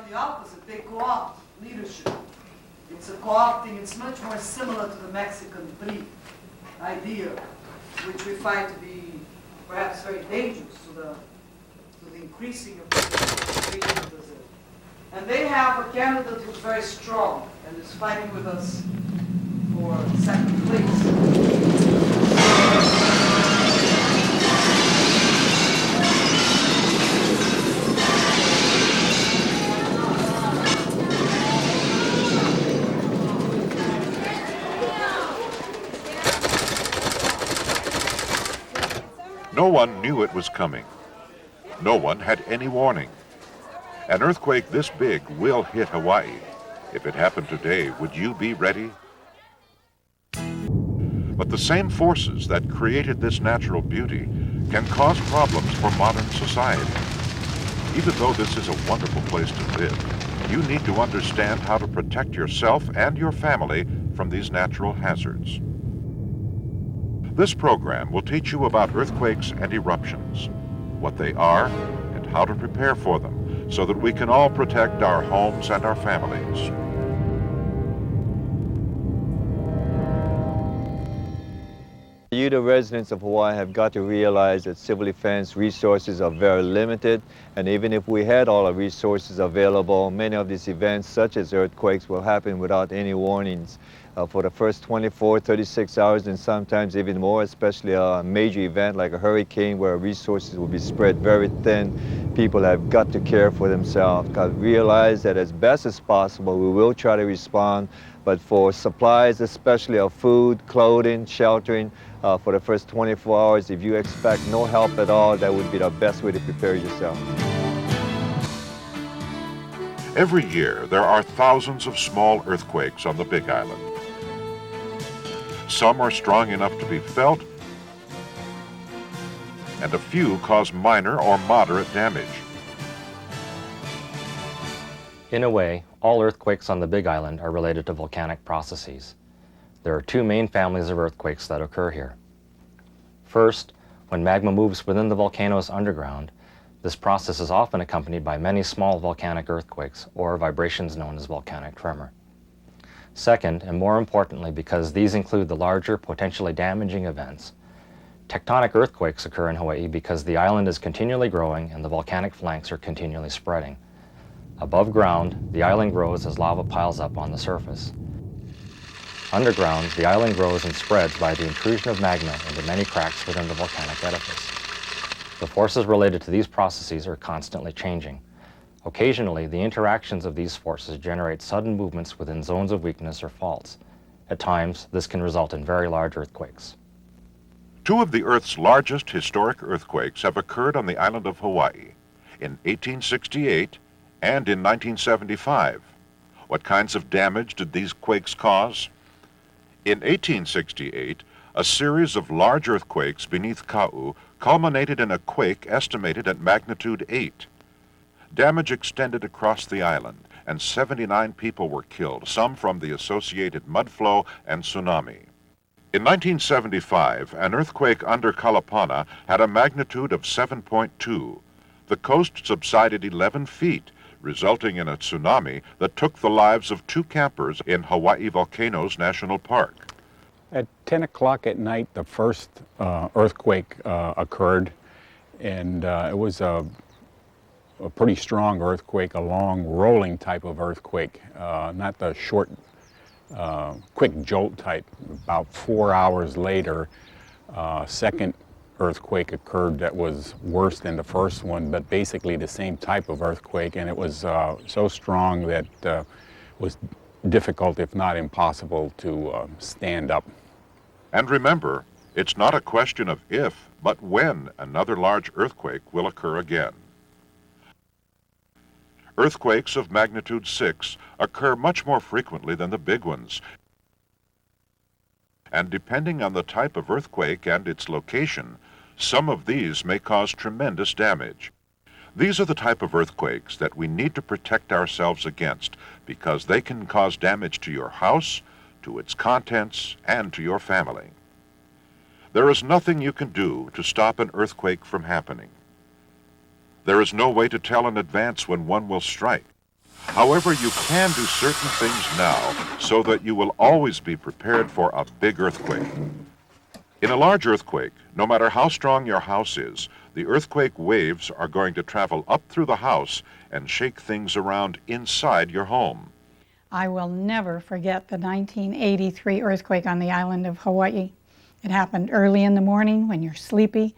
quite the opposite. They co-opt leadership. It's a co-opting. It's much more similar to the Mexican PRI idea, which we find to be perhaps very dangerous to the increasing of the region of Brazil. And they have a candidate who's very strong and is fighting with us for second place. No one knew it was coming. No one had any warning. An earthquake this big will hit Hawaii. If it happened today, would you be ready? But the same forces that created this natural beauty can cause problems for modern society. Even though this is a wonderful place to live, you need to understand how to protect yourself and your family from these natural hazards. This program will teach you about earthquakes and eruptions, what they are, and how to prepare for them, so that we can all protect our homes and our families. You, the residents of Hawaii, have got to realize that civil defense resources are very limited, and even if we had all the resources available, many of these events, such as earthquakes, will happen without any warnings. For the first 24, 36 hours, and sometimes even more, especially a major event like a hurricane where resources will be spread very thin. People have got to care for themselves. Got to realize that as best as possible, we will try to respond, but for supplies, especially of food, clothing, sheltering, for the first 24 hours, if you expect no help at all, that would be the best way to prepare yourself. Every year, there are thousands of small earthquakes on the Big Island. Some are strong enough to be felt, and a few cause minor or moderate damage. In a way, all earthquakes on the Big Island are related to volcanic processes. There are two main families of earthquakes that occur here. First, when magma moves within the volcano's underground, this process is often accompanied by many small volcanic earthquakes, or vibrations known as volcanic tremor. Second, and more importantly, because these include the larger, potentially damaging events, tectonic earthquakes occur in Hawaii because the island is continually growing and the volcanic flanks are continually spreading. Above ground, the island grows as lava piles up on the surface. Underground, the island grows and spreads by the intrusion of magma into many cracks within the volcanic edifice. The forces related to these processes are constantly changing. Occasionally, the interactions of these forces generate sudden movements within zones of weakness or faults. At times, this can result in very large earthquakes. Two of the Earth's largest historic earthquakes have occurred on the island of Hawaii, in 1868 and in 1975. What kinds of damage did these quakes cause? In 1868, a series of large earthquakes beneath Kau culminated in a quake estimated at magnitude 8. Damage extended across the island, and 79 people were killed, some from the associated mudflow and tsunami. In 1975, an earthquake under Kalapana had a magnitude of 7.2. The coast subsided 11 feet, resulting in a tsunami that took the lives of 2 campers in Hawaii Volcanoes National Park. At 10 o'clock at night, the first earthquake occurred, and it was a pretty strong earthquake, a long rolling type of earthquake, not the short, quick jolt type. About 4 hours later, second earthquake occurred that was worse than the first one, but basically the same type of earthquake, and it was so strong that it was difficult, if not impossible, to stand up. And remember, it's not a question of if, but when another large earthquake will occur again. Earthquakes of magnitude 6 occur much more frequently than the big ones. And depending on the type of earthquake and its location, some of these may cause tremendous damage. These are the type of earthquakes that we need to protect ourselves against because they can cause damage to your house, to its contents, and to your family. There is nothing you can do to stop an earthquake from happening. There is no way to tell in advance when one will strike. However, you can do certain things now so that you will always be prepared for a big earthquake. In a large earthquake, no matter how strong your house is, the earthquake waves are going to travel up through the house and shake things around inside your home. I will never forget the 1983 earthquake on the island of Hawaii. It happened early in the morning when you're sleepy.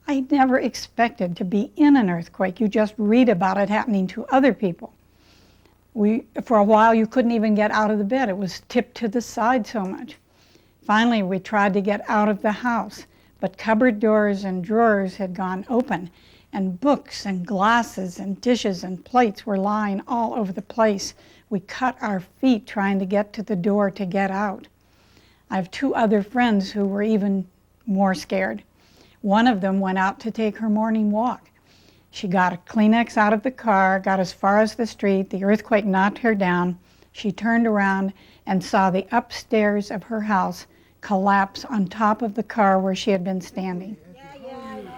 I never expected to be in an earthquake. You just read about it happening to other people. For a while, you couldn't even get out of the bed. It was tipped to the side so much. Finally, we tried to get out of the house, but cupboard doors and drawers had gone open, and books and glasses and dishes and plates were lying all over the place. We cut our feet trying to get to the door to get out. I have two other friends who were even more scared. One of them went out to take her morning walk. She got a Kleenex out of the car, got as far as the street. The earthquake knocked her down. She turned around and saw the upstairs of her house collapse on top of the car where she had been standing.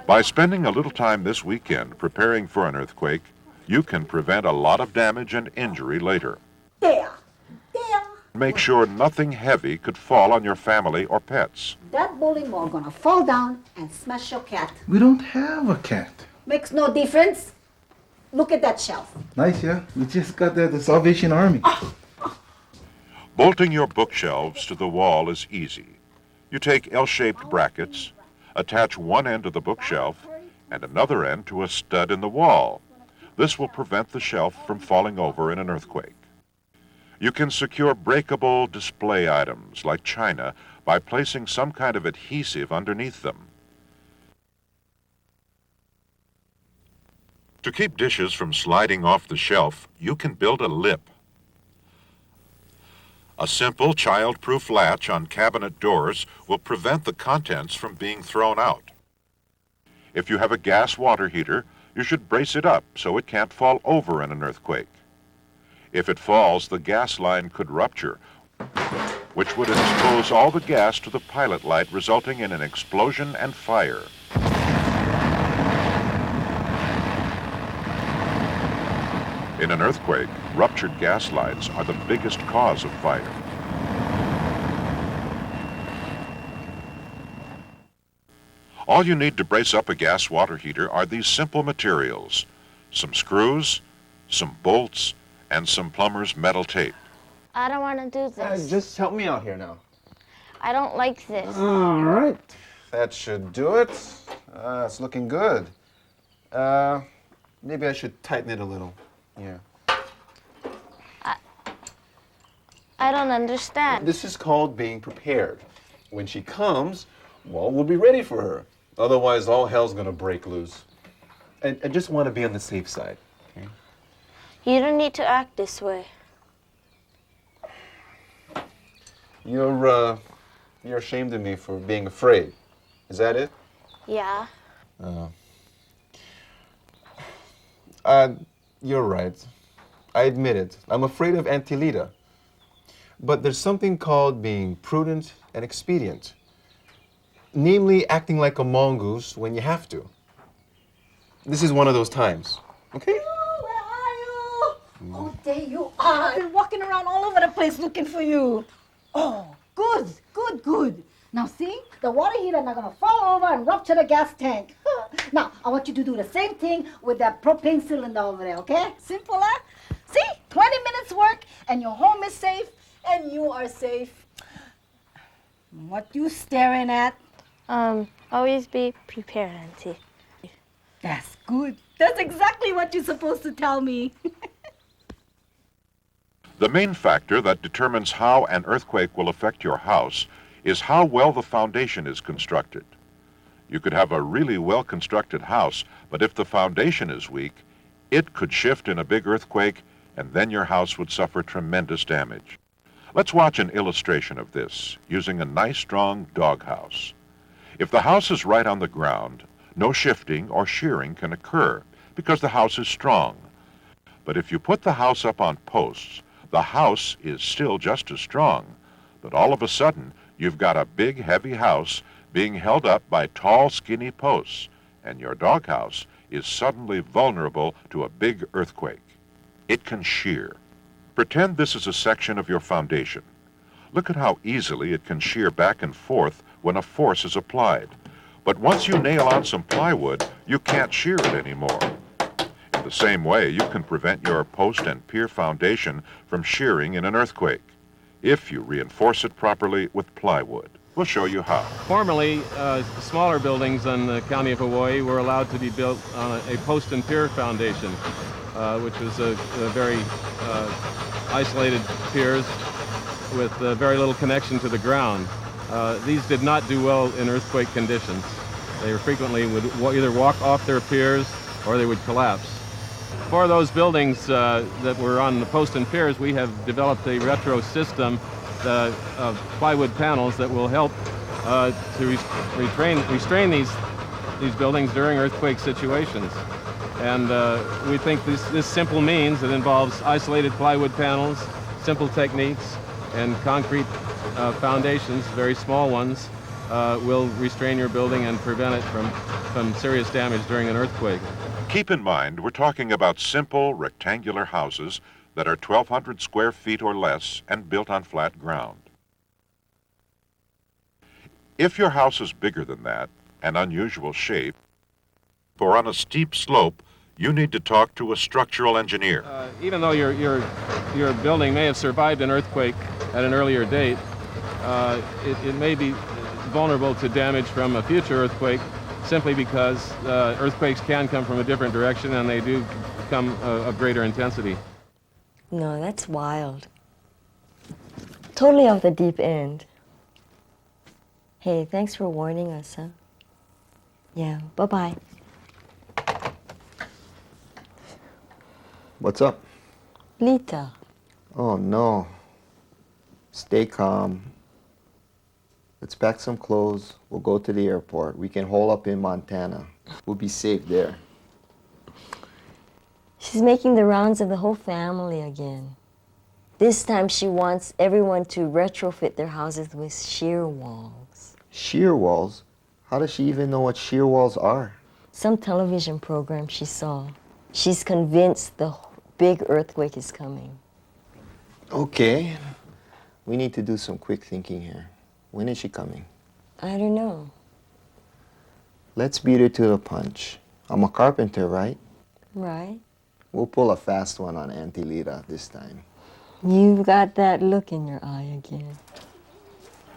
By spending a little time this weekend preparing for an earthquake, you can prevent a lot of damage and injury later. There. Make sure nothing heavy could fall on your family or pets. That bowling ball gonna fall down and smash your cat. We don't have a cat. Makes no difference. Look at that shelf. Nice, yeah? We just got that at the Salvation Army. Bolting your bookshelves to the wall is easy. You take L-shaped brackets, attach one end of the bookshelf and another end to a stud in the wall. This will prevent the shelf from falling over in an earthquake. You can secure breakable display items like china by placing some kind of adhesive underneath them. To keep dishes from sliding off the shelf, you can build a lip. A simple child-proof latch on cabinet doors will prevent the contents from being thrown out. If you have a gas water heater, you should brace it up so it can't fall over in an earthquake. If it falls, the gas line could rupture, which would expose all the gas to the pilot light, resulting in an explosion and fire. In an earthquake, ruptured gas lines are the biggest cause of fire. All you need to brace up a gas water heater are these simple materials: some screws, some bolts, and some plumber's metal tape. I don't want to do this. Just help me out here now. I don't like this. All right. That should do it. It's looking good. Maybe I should tighten it a little. Yeah. I don't understand. This is called being prepared. When she comes, well, we'll be ready for her. Otherwise, all hell's gonna break loose. I just want to be on the safe side. Okay? You don't need to act this way. You're ashamed of me for being afraid. Is that it? Yeah. You're right. I admit it. I'm afraid of Auntie Lita. But there's something called being prudent and expedient. Namely, acting like a mongoose when you have to. This is one of those times. Okay? Where are you? Oh, there you are. I've been walking around all over the place looking for you. Oh, good. Now see, the water heater not gonna fall over and rupture the gas tank. Now, I want you to do the same thing with that propane cylinder over there, okay? Simple, huh? See, 20 minutes work and your home is safe and you are safe. What you staring at? Always be prepared, Auntie. That's good. That's exactly what you're supposed to tell me. The main factor that determines how an earthquake will affect your house is how well the foundation is constructed. You could have a really well-constructed house, but if the foundation is weak, it could shift in a big earthquake, and then your house would suffer tremendous damage. Let's watch an illustration of this using a nice, strong doghouse. If the house is right on the ground, no shifting or shearing can occur because the house is strong. But if you put the house up on posts, the house is still just as strong, but all of a sudden, you've got a big, heavy house being held up by tall, skinny posts, and your doghouse is suddenly vulnerable to a big earthquake. It can shear. Pretend this is a section of your foundation. Look at how easily it can shear back and forth when a force is applied. But once you nail on some plywood, you can't shear it anymore. In the same way, you can prevent your post and pier foundation from shearing in an earthquake if you reinforce it properly with plywood. We'll show you how. Formerly, smaller buildings in the county of Hawaii were allowed to be built on a post and pier foundation, which was a very isolated piers with very little connection to the ground. These did not do well in earthquake conditions. They frequently would either walk off their piers or they would collapse. For those buildings that were on the post and piers, we have developed a retro system of plywood panels that will help to restrain these buildings during earthquake situations. And we think this simple means that involves isolated plywood panels, simple techniques, and concrete foundations, very small ones, will restrain your building and prevent it from serious damage during an earthquake. Keep in mind, we're talking about simple rectangular houses that are 1,200 square feet or less and built on flat ground. If your house is bigger than that, an unusual shape, or on a steep slope, you need to talk to a structural engineer. Even though your building may have survived an earthquake at an earlier date, it may be vulnerable to damage from a future earthquake simply because earthquakes can come from a different direction and they do come of greater intensity. No, that's wild. Totally off the deep end. Hey, thanks for warning us, huh? Yeah, bye-bye. What's up? Lita. Oh no. Stay calm. Let's pack some clothes. We'll go to the airport. We can hole up in Montana. We'll be safe there. She's making the rounds of the whole family again. This time she wants everyone to retrofit their houses with shear walls. Shear walls? How does she even know what shear walls are? Some television program she saw. She's convinced the big earthquake is coming. Okay. We need to do some quick thinking here. When is she coming? I don't know. Let's beat her to the punch. I'm a carpenter, right? Right. We'll pull a fast one on Auntie Lita this time. You've got that look in your eye again.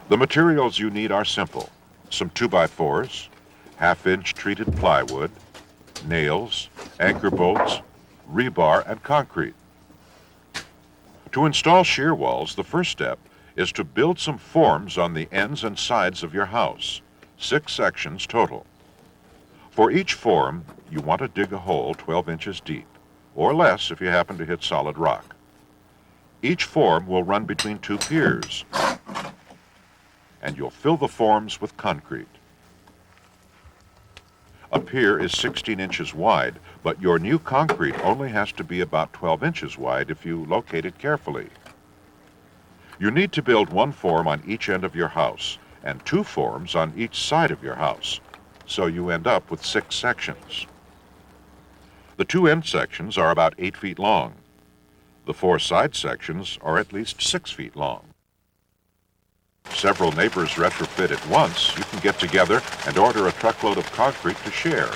The materials you need are simple. Some 2x4s, half-inch treated plywood, nails, anchor bolts, rebar, and concrete. To install shear walls, the first step is to build some forms on the ends and sides of your house, 6 sections total. For each form, you want to dig a hole 12 inches deep, or less if you happen to hit solid rock. Each form will run between 2 piers, and you'll fill the forms with concrete. A pier is 16 inches wide, but your new concrete only has to be about 12 inches wide if you locate it carefully. You need to build 1 form on each end of your house and 2 forms on each side of your house, so you end up with 6 sections. The 2 end sections are about 8 feet long. The 4 side sections are at least 6 feet long. Several neighbors retrofit at once. You can get together and order a truckload of concrete to share.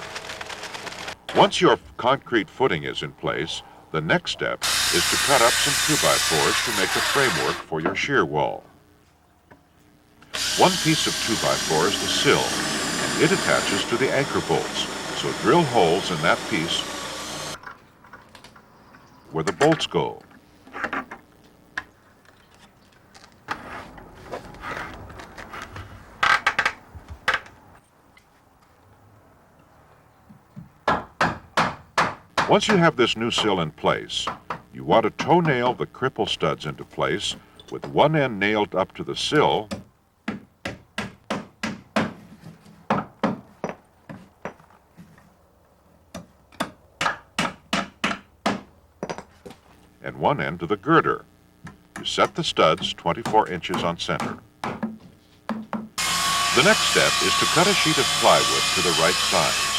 Once your concrete footing is in place, the next step is to cut up some 2x4s to make a framework for your shear wall. One piece of 2x4 is the sill, and it attaches to the anchor bolts, so drill holes in that piece where the bolts go. Once you have this new sill in place, you want to toe-nail the cripple studs into place with one end nailed up to the sill and one end to the girder. You set the studs 24 inches on center. The next step is to cut a sheet of plywood to the right size.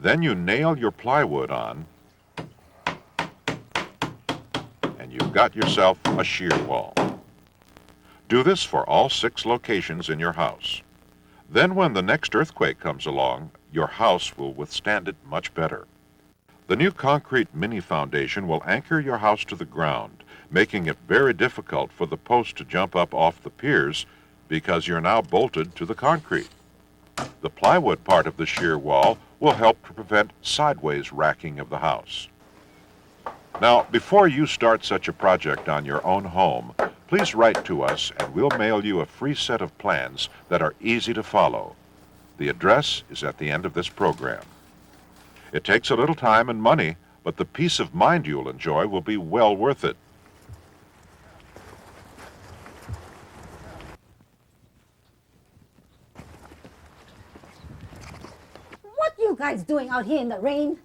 Then you nail your plywood on, and you've got yourself a shear wall. Do this for all 6 locations in your house. Then when the next earthquake comes along, your house will withstand it much better. The new concrete mini foundation will anchor your house to the ground, making it very difficult for the post to jump up off the piers because you're now bolted to the concrete. The plywood part of the shear wall will help to prevent sideways racking of the house. Now, before you start such a project on your own home, please write to us and we'll mail you a free set of plans that are easy to follow. The address is at the end of this program. It takes a little time and money, but the peace of mind you'll enjoy will be well worth it. What you guys doing out here in the rain?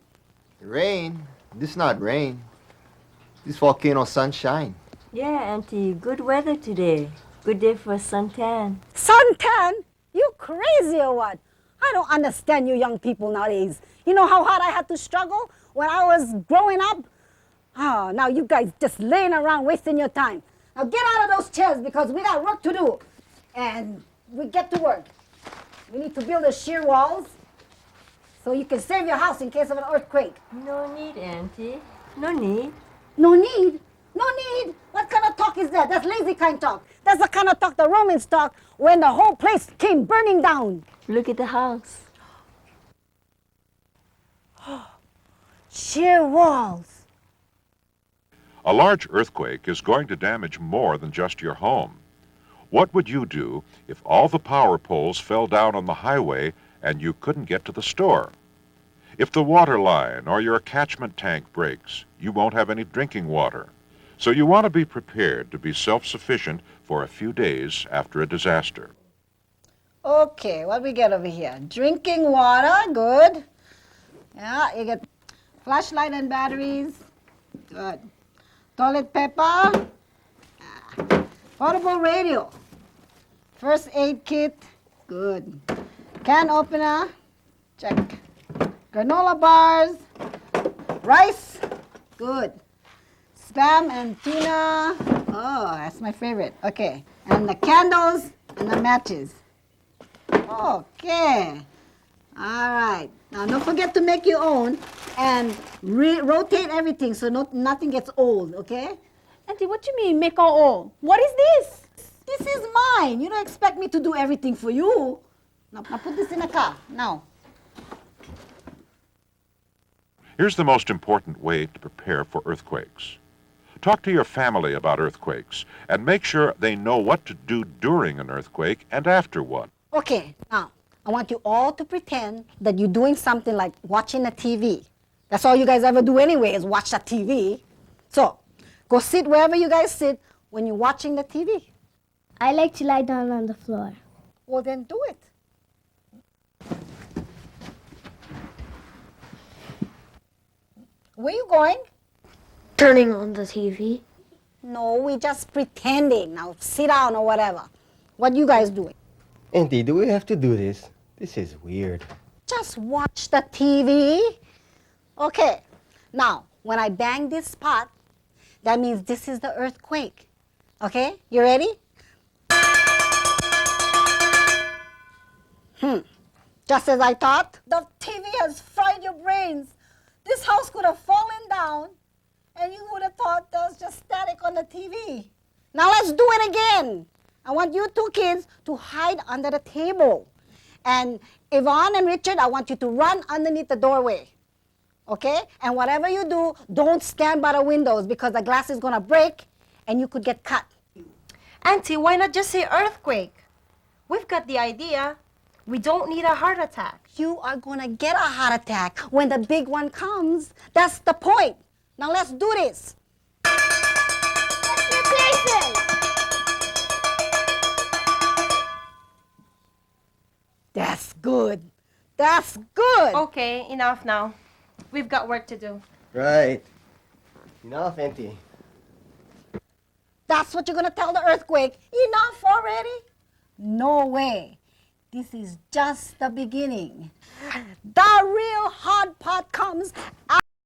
Rain? This not rain. This volcano sunshine. Yeah, Auntie, good weather today. Good day for a suntan. Suntan? You crazy or what? I don't understand you young people nowadays. You know how hard I had to struggle when I was growing up? Oh, now you guys just laying around wasting your time. Now get out of those chairs because we got work to do. And we get to work. We need to build the shear walls so you can save your house in case of an earthquake. No need, Auntie. No need. No need? No need? What kind of talk is that? That's lazy kind talk. That's the kind of talk the Romans talked when the whole place came burning down. Look at the house. Shear walls. A large earthquake is going to damage more than just your home. What would you do if all the power poles fell down on the highway and you couldn't get to the store? If the water line or your catchment tank breaks, you won't have any drinking water. So you want to be prepared to be self-sufficient for a few days after a disaster. Okay, what we get over here? Drinking water, good. Yeah, you get flashlight and batteries, good. Toilet paper, portable radio, first aid kit, good. Can opener, check. Granola bars, rice, good. Spam and tuna, oh, that's my favorite. Okay, and the candles and the matches. Okay, all right. Now don't forget to make your own and rotate everything so nothing gets old, okay? Auntie, what do you mean make our own? What is this? This is mine. You don't expect me to do everything for you. Now put this in the car, now. Here's the most important way to prepare for earthquakes. Talk to your family about earthquakes and make sure they know what to do during an earthquake and after one. Okay, now, I want you all to pretend that you're doing something like watching a TV. That's all you guys ever do anyway, is watch the TV. So, go sit wherever you guys sit when you're watching the TV. I like to lie down on the floor. Well, then do it. Where you going? Turning on the TV. No, we just pretending. Now, sit down or whatever. What you guys doing? Auntie, do we have to do this? This is weird. Just watch the TV. Okay, now, when I bang this pot, that means this is the earthquake. Okay, you ready? Just as I thought. The TV has fried your brains. This house could have fallen down, and you would have thought there was just static on the TV. Now let's do it again. I want you two kids to hide under the table. And Yvonne and Richard, I want you to run underneath the doorway. Okay? And whatever you do, don't stand by the windows because the glass is going to break and you could get cut. Auntie, why not just say earthquake? We've got the idea. We don't need a heart attack. You are going to get a heart attack when the big one comes. That's the point. Now let's do this. That's good. That's good. Okay, enough now. We've got work to do. Right. Enough, Auntie. That's what you're going to tell the earthquake. Enough already? No way. This is just the beginning. The real hard part comes